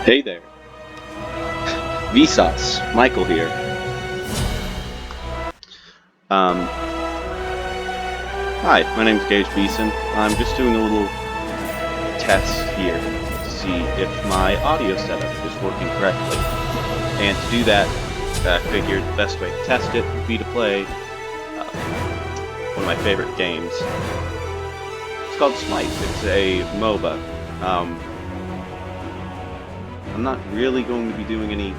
Hey there. Vsauce, Michael here. Hi, my name's Gage Beeson. I'm just doing a little test here to see if my audio setup is working correctly. And to do that, I figured the best way to test it would be to play one of my favorite games. It's called Smite. It's a MOBA. I'm not really going to be doing any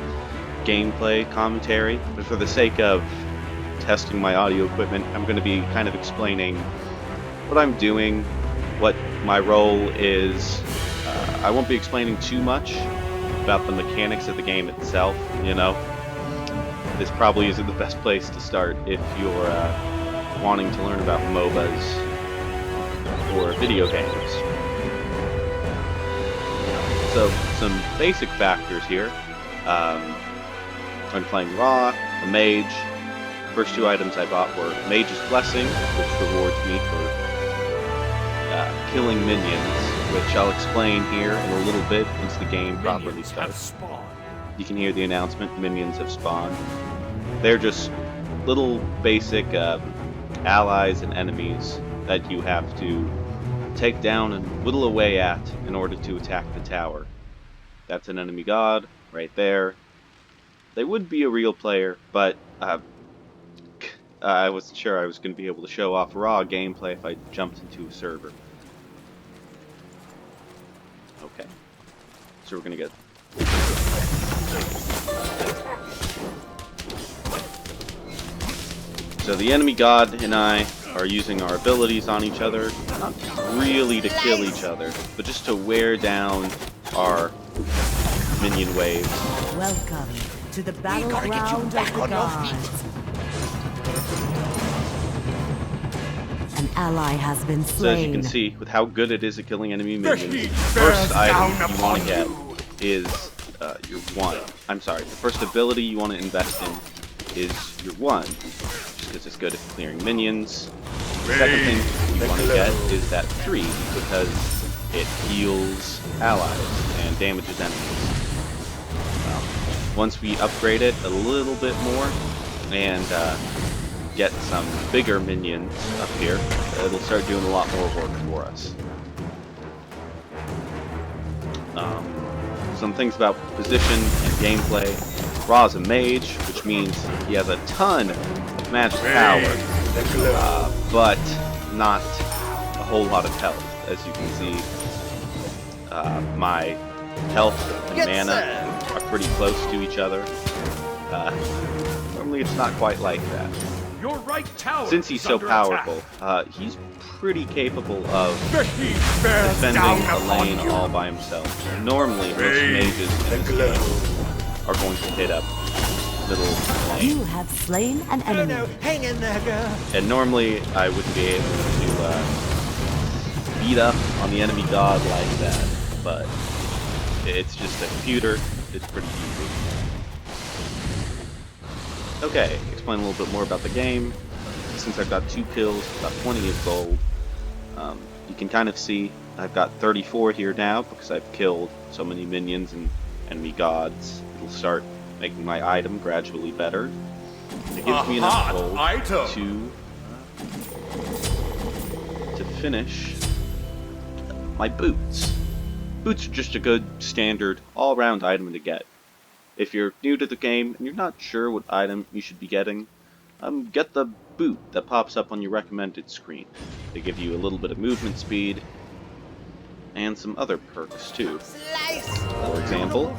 gameplay commentary, but for the sake of testing my audio equipment, I'm going to be kind of explaining what I'm doing, what my role is. I won't be explaining too much about the mechanics of the game itself, you know. This probably isn't the best place to start if you're wanting to learn about MOBAs or video games. So, some basic factors here. I'm playing Raw, a Mage. The first two items I bought were Mage's Blessing, which rewards me for killing minions, which I'll explain here in a little bit once the game properly starts. You can hear the announcement, minions have spawned. They're just little basic allies and enemies that you have to take down and whittle away at in order to attack the tower. That's an enemy god right there. They would be a real player, but I wasn't sure I was going to be able to show off raw gameplay if I jumped into a server. Okay, so we're going to get... So the enemy god and I are using our abilities on each other, not really to kill each other, but just to wear down our minion waves. Welcome to the battleground of the gods. An ally has been slain. So as you can see, with how good it is at killing enemy minions, the first item you want to get is your one. I'm sorry, the first ability you want to invest in is your one, just because it's good at clearing minions. The second thing you want to get is that 3, because it heals allies and damages enemies. Once we upgrade it a little bit more and get some bigger minions up here, it'll start doing a lot more work for us. Some things about position and gameplay. Ra's a mage, which means he has a ton of magic power, but not a whole lot of health. As you can see, my health and mana are pretty close to each other. Normally it's not quite like that. Your right tower Since he's so powerful, he's pretty capable of defending a lane all by himself. Normally, most mages in this game are going to hit up middle lane. You have slain an enemy. hang in there, girl. And normally, I wouldn't be able to beat up on the enemy god like that, but it's just a computer. It's pretty easy. Okay, explain a little bit more about the game. Since I've got 2 kills, I've got plenty of gold. You can kind of see I've got 34 here now because I've killed so many minions and enemy gods. It'll start making my item gradually better. It gives me enough gold to finish my boots. Boots are just a good, standard, all-around item to get. If you're new to the game and you're not sure what item you should be getting, get the boot that pops up on your recommended screen. They give you a little bit of movement speed and some other perks too. For example,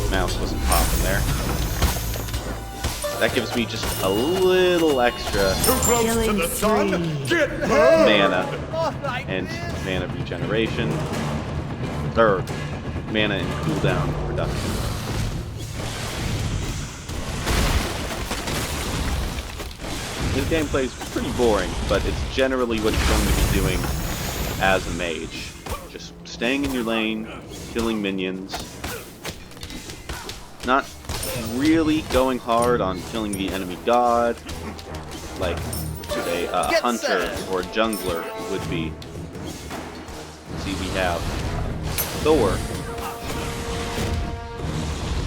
mouse wasn't popping there. That gives me just a little extra mana and mana regeneration, or mana and cooldown reduction. This gameplay is pretty boring, but it's generally what you're going to be doing as a mage. Just staying in your lane, killing minions, not really going hard on killing the enemy god, like a hunter or a jungler would be. See, we have Thor.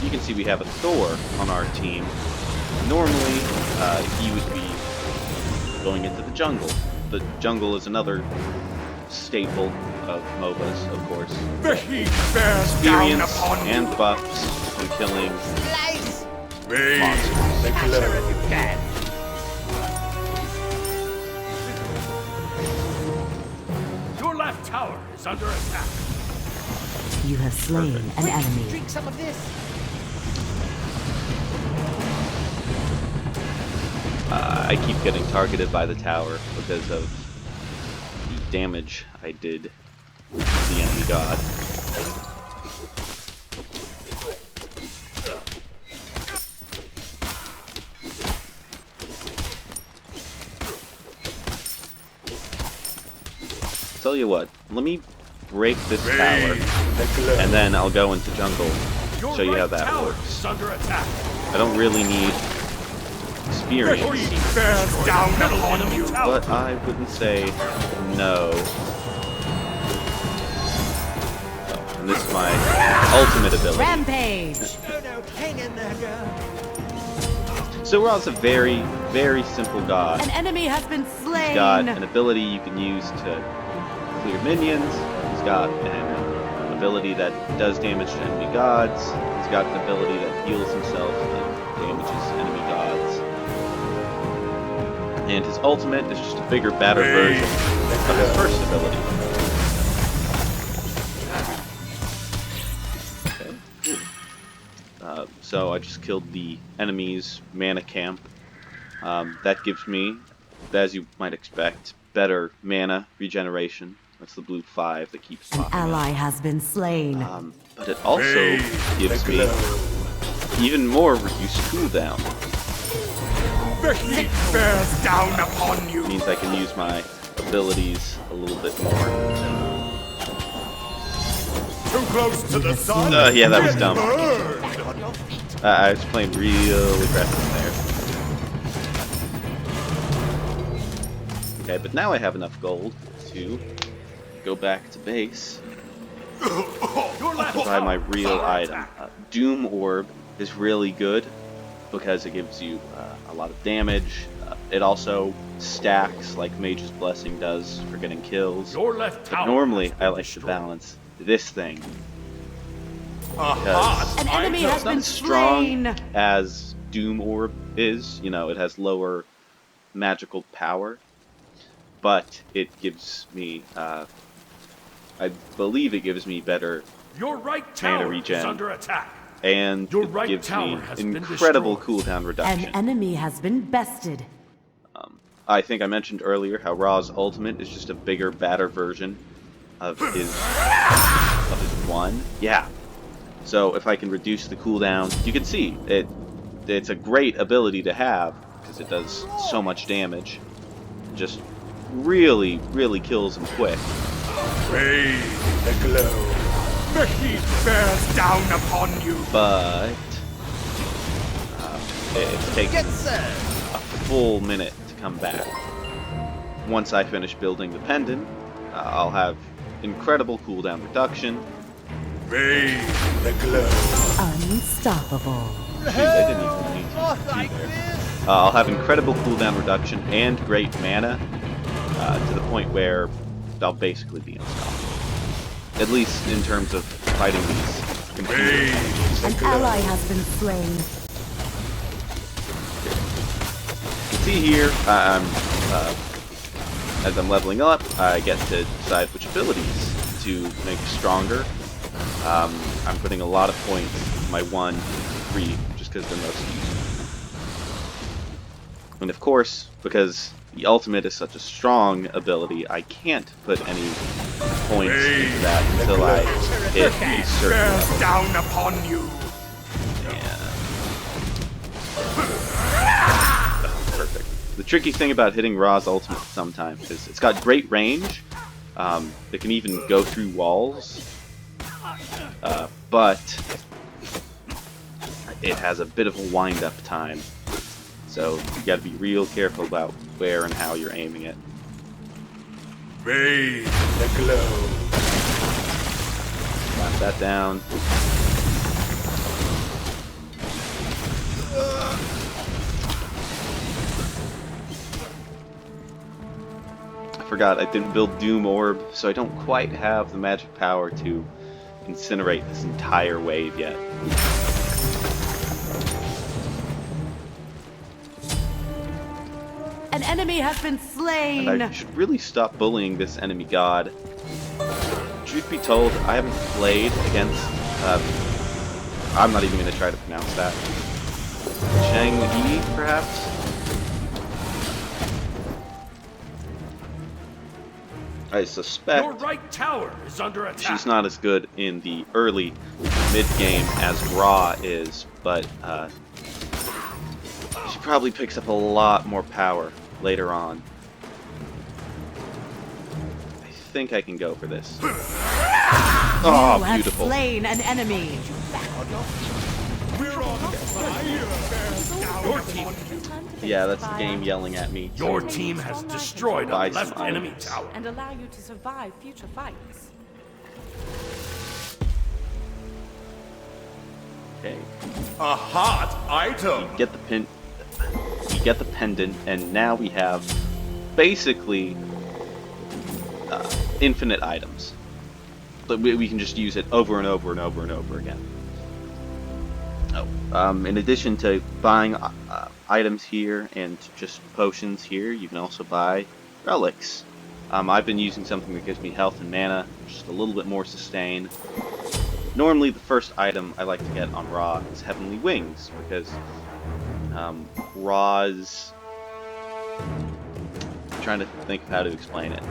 You can see we have a Thor on our team. Normally, he would be going into the jungle. The jungle is another staple of MOBAs, of course. The heat bears down Experience upon and you. buffs from killing Raise monsters. the glow. Your left tower is under attack. You have slain an enemy. Drink some of this. I keep getting targeted by the tower because of the damage I did to the enemy god. Tell you what, let me break this tower, and then I'll go into jungle, Your show you how right that tower works. is under attack. I don't really need The experience, heat bears down upon you. but I wouldn't say no. Oh, and this is my ultimate ability. Rampage! Oh no, hang in there, girl. So Ra's a very, very simple god. An enemy has been slain. He's got an ability you can use to clear minions. He's got an ability that does damage to enemy gods. He's got an ability that heals himself and damages enemy gods. And his ultimate is just a bigger, badder version of his first ability. Okay. So I just killed the enemy's mana camp. That gives me, as you might expect, better mana regeneration. That's the blue 5 that keeps An popping up. ally has been slain. But it also gives me even more reduced cooldown. The heat bears down upon you. Means I can use my abilities a little bit more. Too close to the sun. Yeah, that was dumb. Burn. Back on your feet. I was playing real aggressive there. Okay, but now I have enough gold to go back to base Your left and buy my tower is real under item. attack. Doom Orb is really good because it gives you a lot of damage. It also stacks like Mage's Blessing does for getting kills. Your left But tower. normally has I been like to destroyed. balance this thing. Aha, An I enemy know. has It's not been as strong slain. as Doom Orb is. You know, it has lower magical power, but it gives me, I believe it gives me better, Your right mana tower is regen. under attack. and Your it right gives me tower has been incredible destroyed. cooldown An reduction. enemy has been bested. I think I mentioned earlier how Ra's ultimate is just a bigger, badder version of his one. Yeah. So if I can reduce the cooldown, you can see it's a great ability to have because it does so much damage. It just really, really kills him quick. Raise the glow. The heat bears down upon you. But it's taken Get served. a full minute to come back. Once I finish building the pendant, I'll have incredible cooldown reduction. Raise the glow. Unstoppable. Shoot, I didn't even need Oh, to like do there. this. I'll have incredible cooldown reduction and great mana to the point where I'll basically be unstoppable. At least in terms of fighting these computers. Raise An the glow. ally has been slain. You can see here, as I'm leveling up, I get to decide which abilities to make stronger. I'm putting a lot of points in my 1 3 just because they're most useful. And of course, because the ultimate is such a strong ability, I can't put any points into that until I hit a certain Bears level. down upon you. Perfect. The tricky thing about hitting Ra's ultimate sometimes is it's got great range. It can even go through walls. But it has a bit of a wind-up time. So you gotta be real careful about where and how you're aiming it. Raise the glow. that down. I forgot I didn't build Doom Orb, so I don't quite have the magic power to incinerate this entire wave yet. An enemy has been slain. And I should really stop bullying this enemy god. Truth be told, I haven't played against, I'm not even going to try to pronounce that. Chang Yi, perhaps? I suspect Your right tower is under attack. she's not as good in the early mid-game as Ra is, but she probably picks up a lot more power later on. I think I can go for this. Oh, You have beautiful. slain an enemy. We're on fire. Your team, Yeah, that's the game yelling at me. your team has destroyed a Buy some left enemy items. tower. And allow you to survive future fights. Okay. A hot item. Get the pin. We get the pendant, and now we have basically infinite items. But we can just use it over and over and over and over again. Oh, in addition to buying items here and just potions here, you can also buy relics. I've been using something that gives me health and mana, just a little bit more sustain. Normally, the first item I like to get on Ra is Heavenly Wings, because Ra's... I'm trying to think of how to explain it.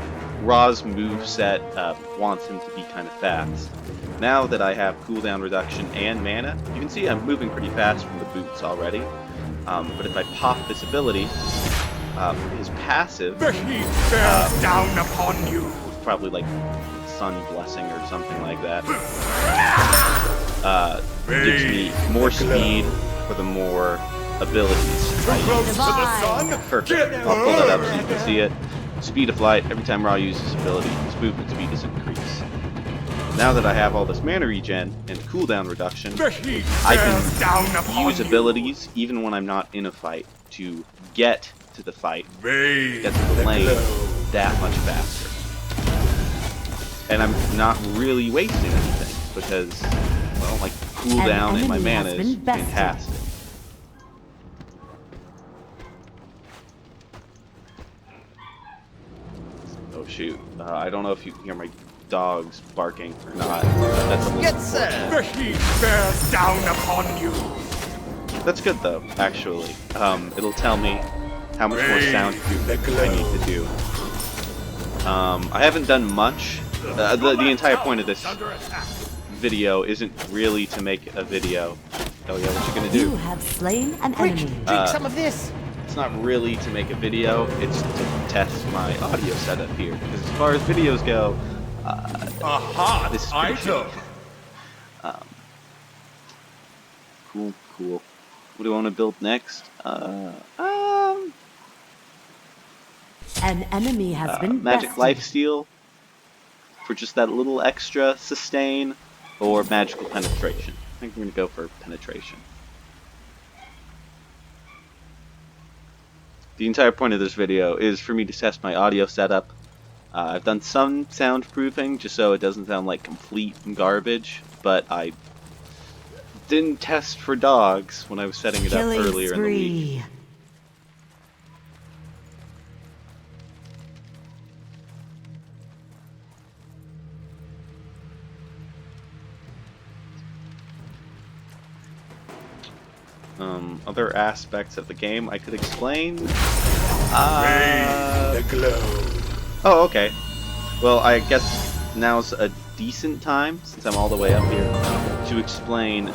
Ra's moveset wants him to be kind of fast. Now that I have cooldown reduction and mana, you can see I'm moving pretty fast from the boots already. But if I pop this ability, his passive The heat bears down upon you. probably like Sun Blessing or something like that. Gives me more speed for the more abilities. Close to the sun. Perfect. I'll pull that up so you can see it. Speed of flight. Every time Ra uses ability, his movement speed is increased. Now that I have all this mana regen and cooldown reduction, The heat I bears down can upon use you. abilities even when I'm not in a fight to get to the fight, Bathe get to the lane glow. that much faster. And I'm not really wasting anything because, well, my cooldown and my enemy has mana been is bested. fantastic. Oh shoot! I don't know if you can hear my dogs barking or not. That's a little unfortunate. The heat bears down upon you. That's good though, actually. It'll tell me how much more soundproofing I need to do. I haven't done much. The entire point of this Under attack. video isn't really to make a video. Oh yeah, what you gonna You do? have slain an enemy. Drink some of this. It's not really to make a video, it's to test my audio setup here. Because as far as videos go, A hot this is pretty item. shitty. Cool, cool. What do I want to build next? An enemy has been Magic bested. Lifesteal for just that little extra sustain, or Magical Penetration. I think I'm going to go for Penetration. The entire point of this video is for me to test my audio setup. I've done some soundproofing just so it doesn't sound like complete garbage, but I didn't test for dogs when I was setting it up Killing earlier in the week. spree. Other aspects of the game I could explain. Bathe the glow. Oh, okay. Well, I guess now's a decent time, since I'm all the way up here, to explain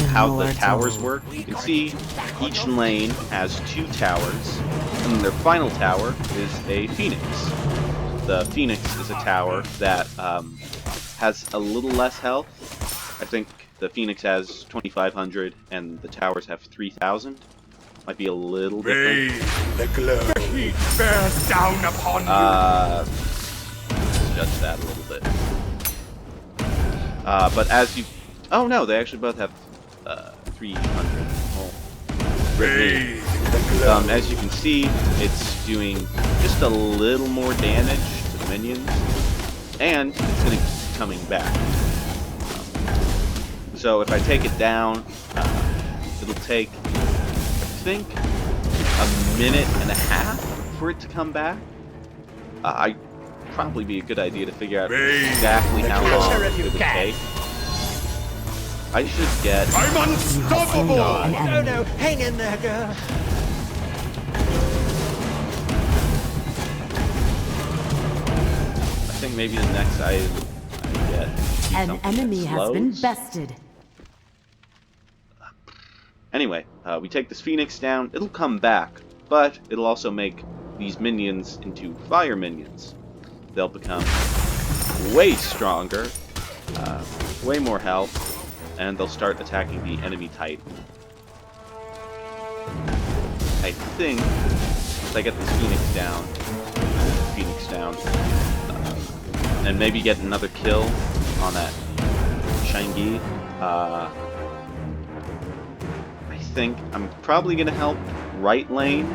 how the towers work. You can see each lane has 2 towers, and their final tower is a phoenix. The phoenix is a tower that has a little less health. I think the phoenix has 2,500, and the towers have 3,000. Might be a little different. Bathe the glow. The heat bears down upon you. judge that a little bit. But as you... Oh no, they actually both have 300. Oh. As you can see, it's doing just a little more damage to the minions, and it's going to keep coming back. So if I take it down, it'll take, I think, a minute and a half for it to come back. I'd probably be a good idea to figure out exactly how long it would take. I should get... I'm unstoppable! No, no, hang in there, girl. I think maybe the next I get... An enemy has been bested. Anyway, we take this Phoenix down, it'll come back, but it'll also make these minions into fire minions. They'll become way stronger, way more health, and they'll start attacking the enemy Titan. I think, if I get this Phoenix down, and maybe get another kill on that Shangi, I think I'm probably going to help right lane.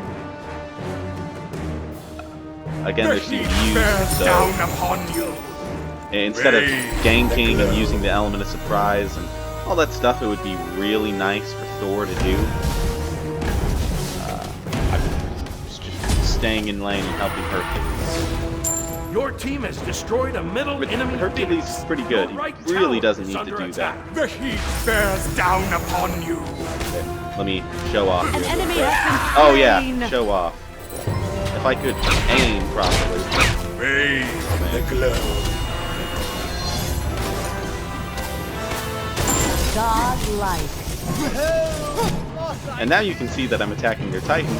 Again, there's CPUs, so down upon you. Instead of ganking and using the element of surprise and all that stuff, it would be really nice for Thor to do. I'm just staying in lane and helping Hercules. Your team has destroyed a middle But enemy. Hercules is pretty good. He really doesn't need to do that. The heat bears down upon you. Okay, let me show off here. An enemy has been Oh slain. yeah, show off. If I could aim properly. Bathe the glow. Godlike. And now you can see that I'm attacking their Titan.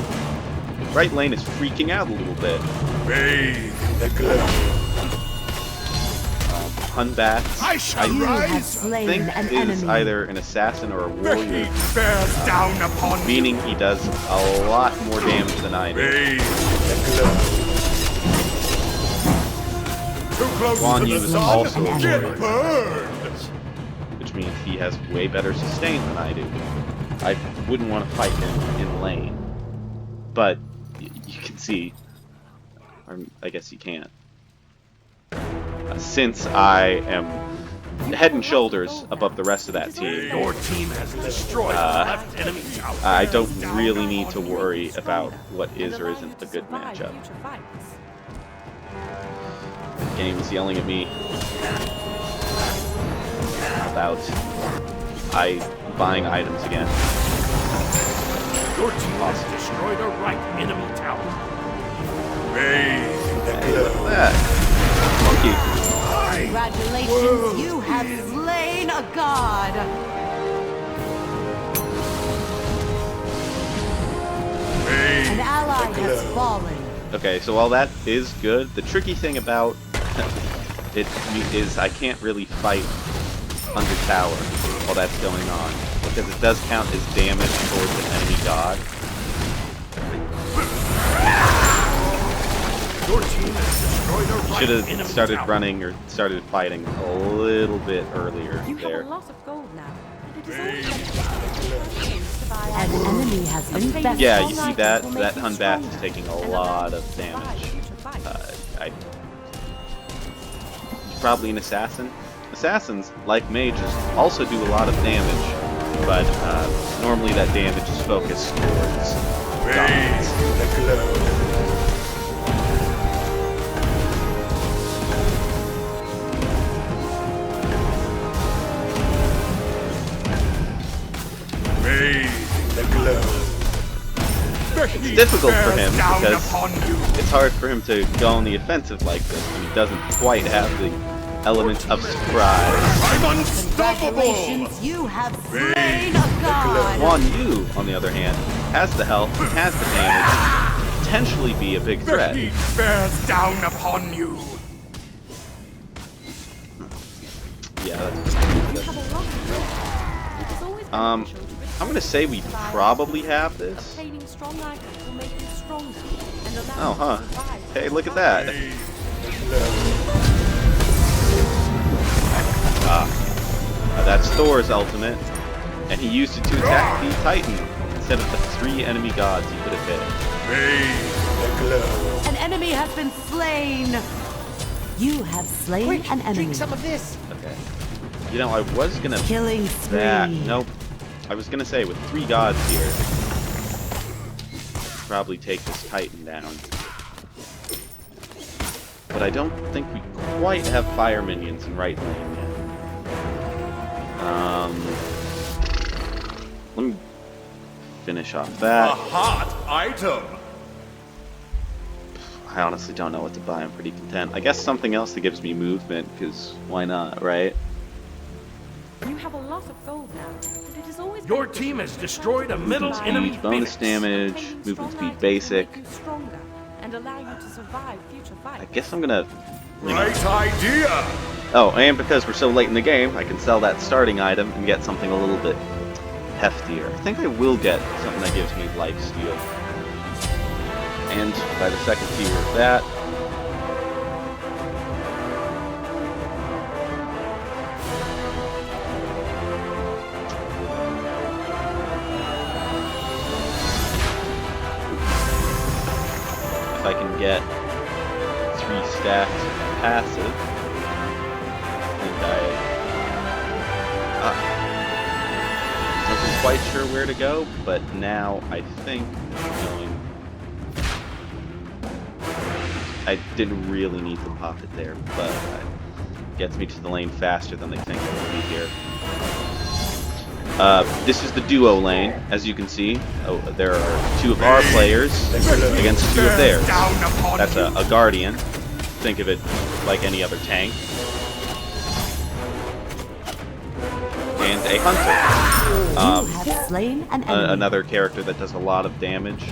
Right lane is freaking out a little bit. Bathe the glow. Hunbat, I shall You have rise. slain think an is enemy. either an assassin or a The warrior, heat bears down upon you. meaning he does a lot more damage than I do. Bathe the glow. Too close Guan to Yu the is sun. also a Get warrior, burned. which means he has way better sustain than I do. I wouldn't want to fight him in lane, but you can see, or I guess you can't. Since I am head and shoulders above the rest of that team, Your team has destroyed the left enemy tower. I don't really need to worry about what is or isn't a good matchup. The game is yelling at me about buying items again. Your team has destroyed a right enemy tower. Bathe the Hey, look at that. Monkey. Congratulations, you have slain a god. An ally has fallen. Okay, so while that is good, the tricky thing about it is I can't really fight under tower while that's going on, because it does count as damage towards an enemy god. Your team has destroyed a right Should have enemy started tower. running or started fighting a little bit earlier You there. have a lot of gold now, and it is always beneficial. An enemy has been bested. Yeah, you see that Hunbat is taking a lot of damage. He's probably an assassin. Assassins, like mages, also do a lot of damage, but normally that damage is focused towards gods. The glow. The glow. It's difficult for him because it's hard for him to go on the offensive like this when he doesn't quite have the element of surprise. I'm unstoppable. Congratulations, you have slain a god. Guan Yu, on the other hand, has the health, has the damage, potentially be a big The threat. heat bears down upon you. Yeah, You that's have a lot of gold. It is always beneficial to I'm gonna say we probably have this. obtaining strong items will make you stronger and allow Oh, you to huh. survive. Hey, look at that. The glow. That's Thor's ultimate, and he used it to attack the Titan instead of the 3 enemy gods he could have hit. Bathe the glow. An enemy has been slain. You have slain Quick, an enemy. drink some of this. Okay. You know, I was gonna... Killing spree. Nope. I was gonna say, with 3 gods here, probably take this Titan down. But I don't think we quite have fire minions in right lane yet. Let me finish off A that. hot item. I honestly don't know what to buy. I'm pretty content. I guess something else that gives me movement, because why not, right? You have a lot of gold now, but it is always Your team has destroyed a middle Movement enemy speed, bonus phoenix. damage, movement speed basic. Make you stronger and allow you to survive future fights. I guess I'm gonna... Right idea. Oh, and because we're so late in the game, I can sell that starting item and get something a little bit heftier. I think I will get something that gives me lifesteal. And by the second tier of that, if I can get 3 stacks of passive, I think I wasn't quite sure where to go, but now I think I'm going. I didn't really need to pop it there, but it gets me to the lane faster than I think it will be here. This is the duo lane, as you can see. Oh, there are 2 of our players against 2 of theirs. That's a Guardian. Think of it like any other tank. And a Hunter. You have slain an enemy. Another character that does a lot of damage.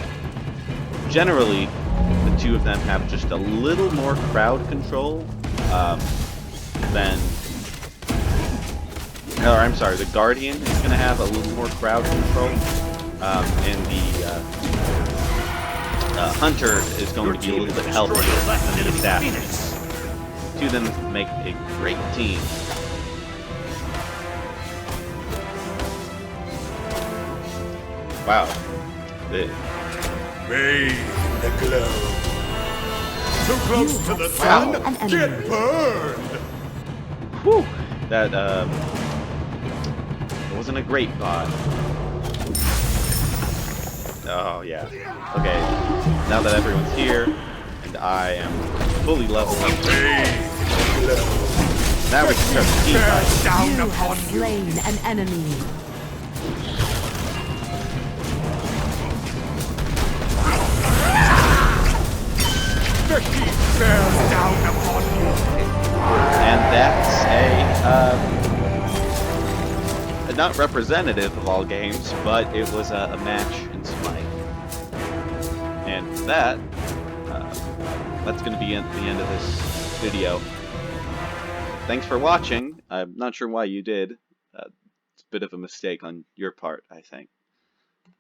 Generally, the 2 of them have just a little more crowd control than... Or, I'm sorry, the Guardian is going to have a little more crowd control, and the Hunter is going to be a little bit healthier than the Assassin. 2 of them make a great team. Wow. Bathe the glow. Too close to the sun? an enemy. Get burned! Whew. That, it wasn't a great bot. Oh, yeah. Okay. Now that everyone's here, and I am fully leveled up, now we can start the team fight. Down You upon have you. slain an enemy. The heat bears down upon you. And that's not representative of all games, but it was a match in Smite. And that's going to be at the end of this video. Thanks for watching. I'm not sure why you did. It's a bit of a mistake on your part, I think.